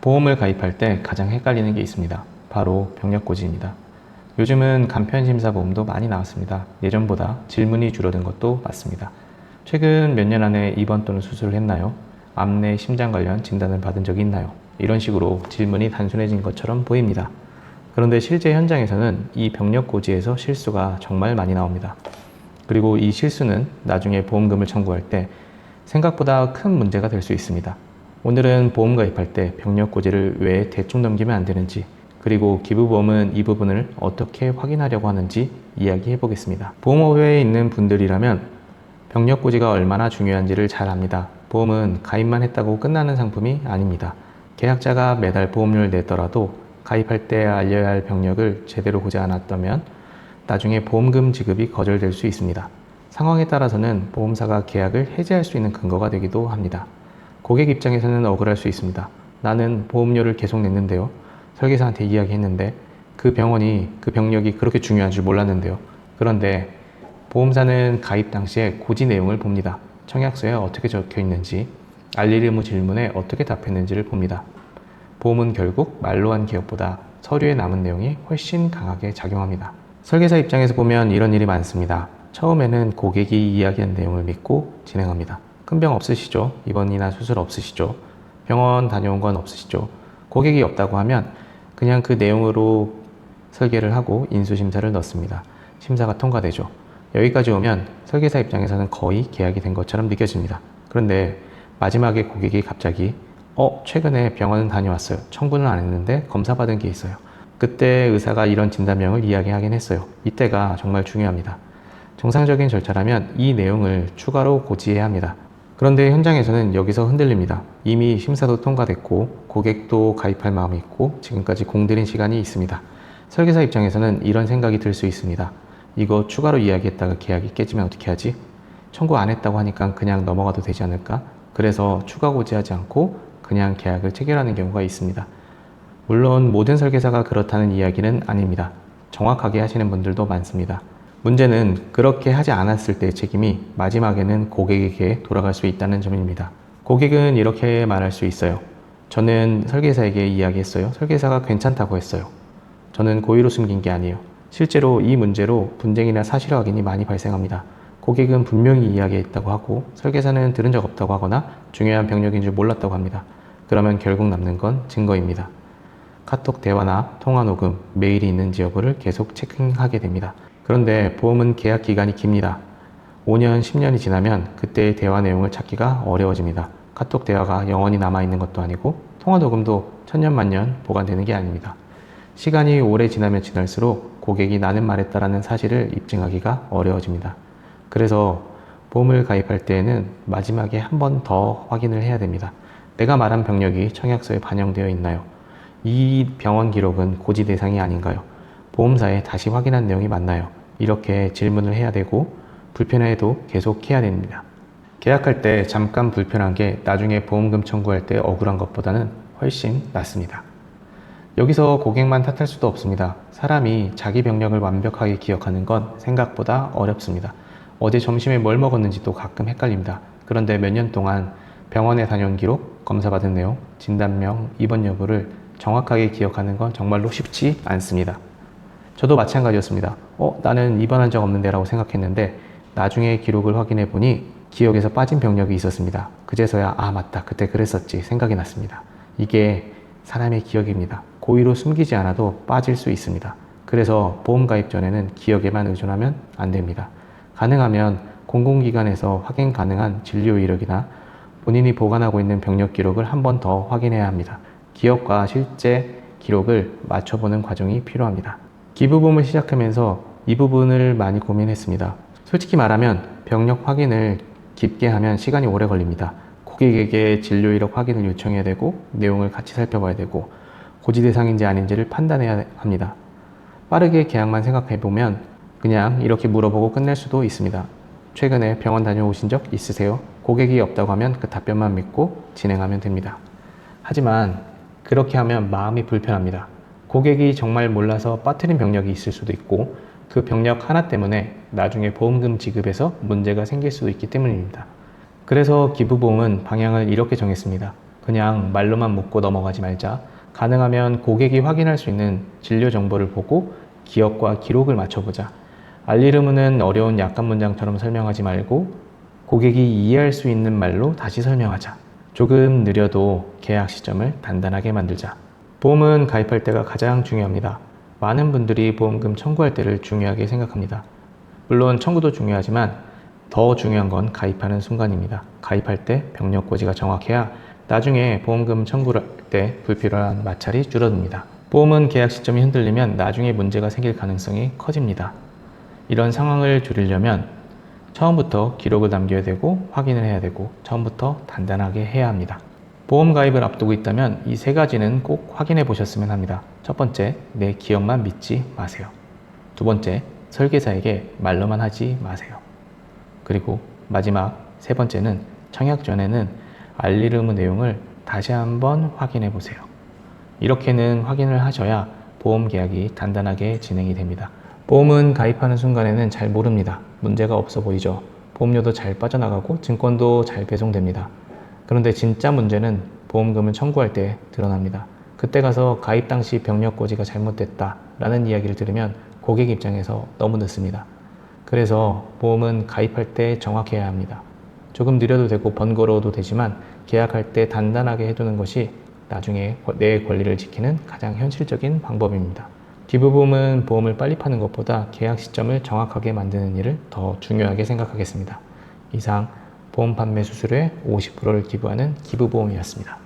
보험을 가입할 때 가장 헷갈리는 게 있습니다. 바로 병력고지입니다. 요즘은 간편심사보험도 많이 나왔습니다. 예전보다 질문이 줄어든 것도 맞습니다. 최근 몇 년 안에 입원 또는 수술을 했나요? 암내 심장 관련 진단을 받은 적이 있나요? 이런 식으로 질문이 단순해진 것처럼 보입니다. 그런데 실제 현장에서는 이 병력고지에서 실수가 정말 많이 나옵니다. 그리고 이 실수는 나중에 보험금을 청구할 때 생각보다 큰 문제가 될 수 있습니다. 오늘은 보험 가입할 때 병력고지를 왜 대충 넘기면 안 되는지, 그리고 기부보험은 이 부분을 어떻게 확인하려고 하는지 이야기해 보겠습니다. 보험업계에 있는 분들이라면 병력고지가 얼마나 중요한지를 잘 압니다. 보험은 가입만 했다고 끝나는 상품이 아닙니다. 계약자가 매달 보험료를 내더라도 가입할 때 알려야 할 병력을 제대로 보지 않았다면 나중에 보험금 지급이 거절될 수 있습니다. 상황에 따라서는 보험사가 계약을 해지할 수 있는 근거가 되기도 합니다. 고객 입장에서는 억울할 수 있습니다. 나는 보험료를 계속 냈는데요. 설계사한테 이야기했는데 그 병원이 그 병력이 그렇게 중요한 줄 몰랐는데요. 그런데 보험사는 가입 당시에 고지 내용을 봅니다. 청약서에 어떻게 적혀 있는지, 알릴 의무 질문에 어떻게 답했는지를 봅니다. 보험은 결국 말로 한 기억보다 서류에 남은 내용이 훨씬 강하게 작용합니다. 설계사 입장에서 보면 이런 일이 많습니다. 처음에는 고객이 이야기한 내용을 믿고 진행합니다. 큰 병 없으시죠? 입원이나 수술 없으시죠? 병원 다녀온 건 없으시죠? 고객이 없다고 하면 그냥 그 내용으로 설계를 하고 인수심사를 넣습니다. 심사가 통과되죠. 여기까지 오면 설계사 입장에서는 거의 계약이 된 것처럼 느껴집니다. 그런데 마지막에 고객이 갑자기 최근에 병원 다녀왔어요. 청구는 안 했는데 검사 받은 게 있어요. 그때 의사가 이런 진단명을 이야기하긴 했어요. 이때가 정말 중요합니다. 정상적인 절차라면 이 내용을 추가로 고지해야 합니다. 그런데 현장에서는 여기서 흔들립니다. 이미 심사도 통과됐고 고객도 가입할 마음이 있고 지금까지 공들인 시간이 있습니다. 설계사 입장에서는 이런 생각이 들 수 있습니다. 이거 추가로 이야기했다가 계약이 깨지면 어떻게 하지? 청구 안 했다고 하니까 그냥 넘어가도 되지 않을까? 그래서 추가 고지하지 않고 그냥 계약을 체결하는 경우가 있습니다. 물론 모든 설계사가 그렇다는 이야기는 아닙니다. 정확하게 하시는 분들도 많습니다. 문제는 그렇게 하지 않았을 때의 책임이 마지막에는 고객에게 돌아갈 수 있다는 점입니다. 고객은 이렇게 말할 수 있어요. 저는 설계사에게 이야기했어요. 설계사가 괜찮다고 했어요. 저는 고의로 숨긴 게 아니에요. 실제로 이 문제로 분쟁이나 사실 확인이 많이 발생합니다. 고객은 분명히 이야기했다고 하고 설계사는 들은 적 없다고 하거나 중요한 병력인 줄 몰랐다고 합니다. 그러면 결국 남는 건 증거입니다. 카톡 대화나 통화 녹음, 메일이 있는지 여부를 계속 체킹하게 됩니다. 그런데 보험은 계약 기간이 깁니다. 5년, 10년이 지나면 그때의 대화 내용을 찾기가 어려워집니다. 카톡 대화가 영원히 남아있는 것도 아니고 통화 녹음도 천년만년 보관되는 게 아닙니다. 시간이 오래 지나면 지날수록 고객이 나는 말했다라는 사실을 입증하기가 어려워집니다. 그래서 보험을 가입할 때에는 마지막에 한 번 더 확인을 해야 됩니다. 내가 말한 병력이 청약서에 반영되어 있나요? 이 병원 기록은 고지 대상이 아닌가요? 보험사에 다시 확인한 내용이 맞나요? 이렇게 질문을 해야 되고 불편해도 계속 해야 됩니다. 계약할 때 잠깐 불편한 게 나중에 보험금 청구할 때 억울한 것보다는 훨씬 낫습니다. 여기서 고객만 탓할 수도 없습니다. 사람이 자기 병력을 완벽하게 기억하는 건 생각보다 어렵습니다. 어제 점심에 뭘 먹었는지도 가끔 헷갈립니다. 그런데 몇 년 동안 병원에 다녀온 기록, 검사받은 내용, 진단명, 입원 여부를 정확하게 기억하는 건 정말로 쉽지 않습니다. 저도 마찬가지였습니다. 나는 입원한 적 없는데 라고 생각했는데 나중에 기록을 확인해 보니 기억에서 빠진 병력이 있었습니다. 그제서야 맞다, 그때 그랬었지 생각이 났습니다. 이게 사람의 기억입니다. 고의로 숨기지 않아도 빠질 수 있습니다. 그래서 보험 가입 전에는 기억에만 의존하면 안 됩니다. 가능하면 공공기관에서 확인 가능한 진료 이력이나 본인이 보관하고 있는 병력 기록을 한 번 더 확인해야 합니다. 기억과 실제 기록을 맞춰보는 과정이 필요합니다. 기부보험을 시작하면서 이 부분을 많이 고민했습니다. 솔직히 말하면 병력 확인을 깊게 하면 시간이 오래 걸립니다. 고객에게 진료 이력 확인을 요청해야 되고 내용을 같이 살펴봐야 되고 고지 대상인지 아닌지를 판단해야 합니다. 빠르게 계약만 생각해보면 그냥 이렇게 물어보고 끝낼 수도 있습니다. 최근에 병원 다녀오신 적 있으세요? 고객이 없다고 하면 그 답변만 믿고 진행하면 됩니다. 하지만 그렇게 하면 마음이 불편합니다. 고객이 정말 몰라서 빠뜨린 병력이 있을 수도 있고 그 병력 하나 때문에 나중에 보험금 지급에서 문제가 생길 수도 있기 때문입니다. 그래서 기부보험은 방향을 이렇게 정했습니다. 그냥 말로만 묻고 넘어가지 말자. 가능하면 고객이 확인할 수 있는 진료 정보를 보고 기억과 기록을 맞춰보자. 알리르무는 어려운 약관 문장처럼 설명하지 말고 고객이 이해할 수 있는 말로 다시 설명하자. 조금 느려도 계약 시점을 단단하게 만들자. 보험은 가입할 때가 가장 중요합니다. 많은 분들이 보험금 청구할 때를 중요하게 생각합니다. 물론 청구도 중요하지만 더 중요한 건 가입하는 순간입니다. 가입할 때 병력고지가 정확해야 나중에 보험금 청구를 할 때 불필요한 마찰이 줄어듭니다. 보험은 계약 시점이 흔들리면 나중에 문제가 생길 가능성이 커집니다. 이런 상황을 줄이려면 처음부터 기록을 남겨야 되고 확인을 해야 되고 처음부터 단단하게 해야 합니다. 보험 가입을 앞두고 있다면 이 세 가지는 꼭 확인해 보셨으면 합니다. 첫 번째, 내 기억만 믿지 마세요. 두 번째, 설계사에게 말로만 하지 마세요. 그리고 마지막 세 번째는 청약 전에는 알리르무 내용을 다시 한번 확인해 보세요. 이렇게는 확인을 하셔야 보험 계약이 단단하게 진행이 됩니다. 보험은 가입하는 순간에는 잘 모릅니다. 문제가 없어 보이죠. 보험료도 잘 빠져나가고 증권도 잘 배송됩니다. 그런데 진짜 문제는 보험금을 청구할 때 드러납니다. 그때 가서 가입 당시 병력고지가 잘못됐다 라는 이야기를 들으면 고객 입장에서 너무 늦습니다. 그래서 보험은 가입할 때 정확해야 합니다. 조금 느려도 되고 번거로워도 되지만 계약할 때 단단하게 해두는 것이 나중에 내 권리를 지키는 가장 현실적인 방법입니다. 기부보험은 보험을 빨리 파는 것보다 계약 시점을 정확하게 만드는 일을 더 중요하게 생각하겠습니다. 이상 보험 판매 수수료의 50%를 기부하는 기부보험이었습니다.